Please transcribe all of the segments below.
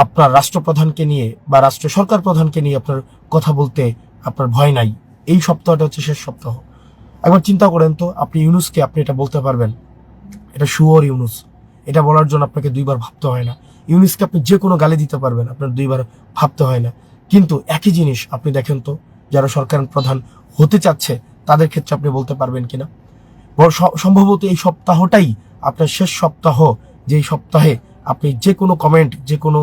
আপনার রাষ্ট্রপ্রধানকে নিয়ে বা রাষ্ট্র সরকার প্রধানকে নিয়ে আপনার কথা বলতে আপনার ভয় নাই। এই সপ্তাহটা হচ্ছে শেষ সপ্তাহ। একবার চিন্তা করেন তো, আপনি ইউনুসকে আপনি এটা বলতে পারবেন, এটা শুয়োর ইউনুস, এটা বলার জন্য আপনাকে দুইবার ভাবতে হয় না। ইউনুসকে আপনি যে কোনো গালি দিতে পারবেন, আপনার দুইবার ভাবতে হয় না। কিন্তু একই জিনিস আপনি দেখেন তো, যারা সরকার প্রধান হতে চাচ্ছে তাদের ক্ষেত্রে আপনি বলতে পারবেন কিনা? সম্ভবত এই সপ্তাহটাই আপনার শেষ সপ্তাহ, যেই সপ্তাহে আপনি যে কোনো কমেন্ট, যে কোনো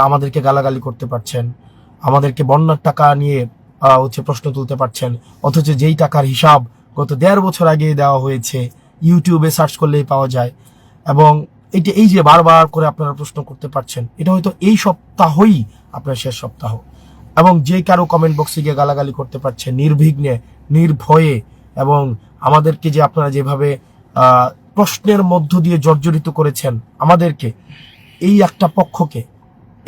আমাদেরকে গালাগালি করতে পারছেন, আমাদেরকে বন্যার টাকা নিয়ে হচ্ছে প্রশ্ন তুলতে পারছেন, অথচ যেই টাকার হিসাব গত 1.5 বছর আগে দেওয়া হয়েছে, ইউটিউবে সার্চ করলেই পাওয়া যায়। এবং এই যে বারবার করে আপনারা প্রশ্ন করতে পারছেন, এটা হয়তো এই সপ্তাহই আপনার শেষ সপ্তাহ। এবং যে কারো কমেন্ট বক্সে গিয়ে গালাগালি করতে পারছেন নির্বিঘ্নে, নির্ভয়ে। এবং আমাদেরকে যে আপনারা যেভাবে প্রশ্নের মধ্য দিয়ে জর্জরিত করেছেন আমাদেরকে, এই একটা পক্ষকে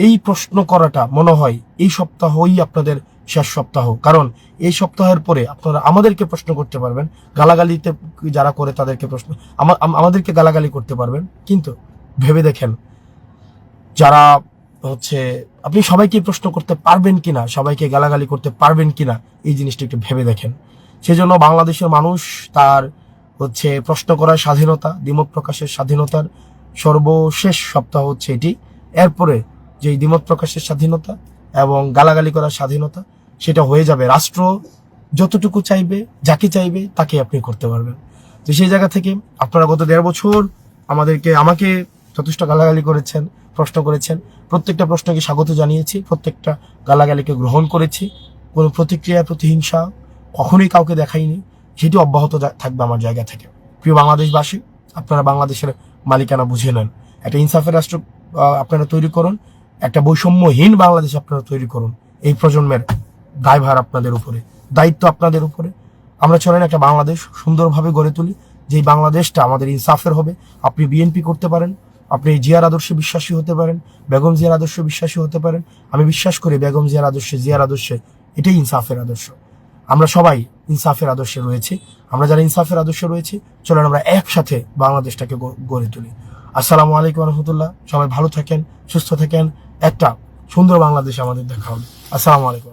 এই প্রশ্ন করাটা মনে হয় এই সপ্তাহই আপনাদের শেষ সপ্তাহ। কারণ এই সপ্তাহের পরে আপনারা আমাদেরকে প্রশ্ন করতে পারবেন, গালাগালিতে যারা করে তাদেরকে প্রশ্ন, আমাদেরকে গালাগালি করতে পারবেন। কিন্তু ভেবে দেখেন, যারা হচ্ছে আপনি সবাইকে প্রশ্ন করতে পারবেন কিনা, সবাইকে গালাগালি করতে পারবেন কিনা, এই জিনিসটা একটু ভেবে দেখেন। সেজন্য বাংলাদেশের মানুষ তার হচ্ছে প্রশ্ন করার স্বাধীনতা, দ্বিমত প্রকাশের স্বাধীনতার সর্বশেষ সপ্তাহ হচ্ছে এটি। এরপরে যে দ্বিমত প্রকাশের স্বাধীনতা এবং গালাগালি করার স্বাধীনতা, সেটা হয়ে যাবে রাষ্ট্র যতটুকু চাইবে, যাকে চাইবে তাকে আপনি করতে পারবেন। তো সেই জায়গা থেকে আপনারা গত 1.5 বছর আমাকে যথেষ্ট গালাগালি করেছেন, প্রশ্ন করেছেন। প্রত্যেকটা প্রশ্নকে স্বাগত জানিয়েছি, প্রত্যেকটা গালাগালিকে গ্রহণ করেছি। কোনো প্রতিক্রিয়া, প্রতিহিংসা কখনোই কাউকে দেখাইনি। সেটি অব্যাহত থাকবে আমার জায়গা থেকে। প্রিয় বাংলাদেশবাসী, আপনারা বাংলাদেশের মালিকানা বুঝে নেন। একটা ইনসাফের রাষ্ট্র আপনারা তৈরি করুন, একটা বৈষম্যহীন বাংলাদেশ আপনারা তৈরি করুন। এই প্রজন্মের দায়ভার আপনাদের উপরে, দায়িত্ব আপনাদের উপরে। আমরা চলেন একটা বাংলাদেশ সুন্দরভাবে গড়ে তুলি, যেই বাংলাদেশটা আমাদের ইনসাফের হবে। আপনি বিএনপি করতে পারেন, আপনি জিয়ার আদর্শে বিশ্বাসী হতে পারেন, বেগম জিয়ার আদর্শে বিশ্বাসী হতে পারেন। আমি বিশ্বাস করি বেগম জিয়ার আদর্শে, জিয়ার আদর্শে, এটাই ইনসাফের আদর্শ। আমরা সবাই ইনসাফের আদর্শে রয়েছি। আমরা যারা ইনসাফের আদর্শে রয়েছি, চলেন আমরা একসাথে বাংলাদেশটাকে গড়ে তুলি। আসসালামু আলাইকুম রহমতুল্লাহ। সবাই ভালো থাকেন, সুস্থ থাকেন। একটা সুন্দর বাংলাদেশ আমাদের দেখা হবে। আসসালামু আলাইকুম।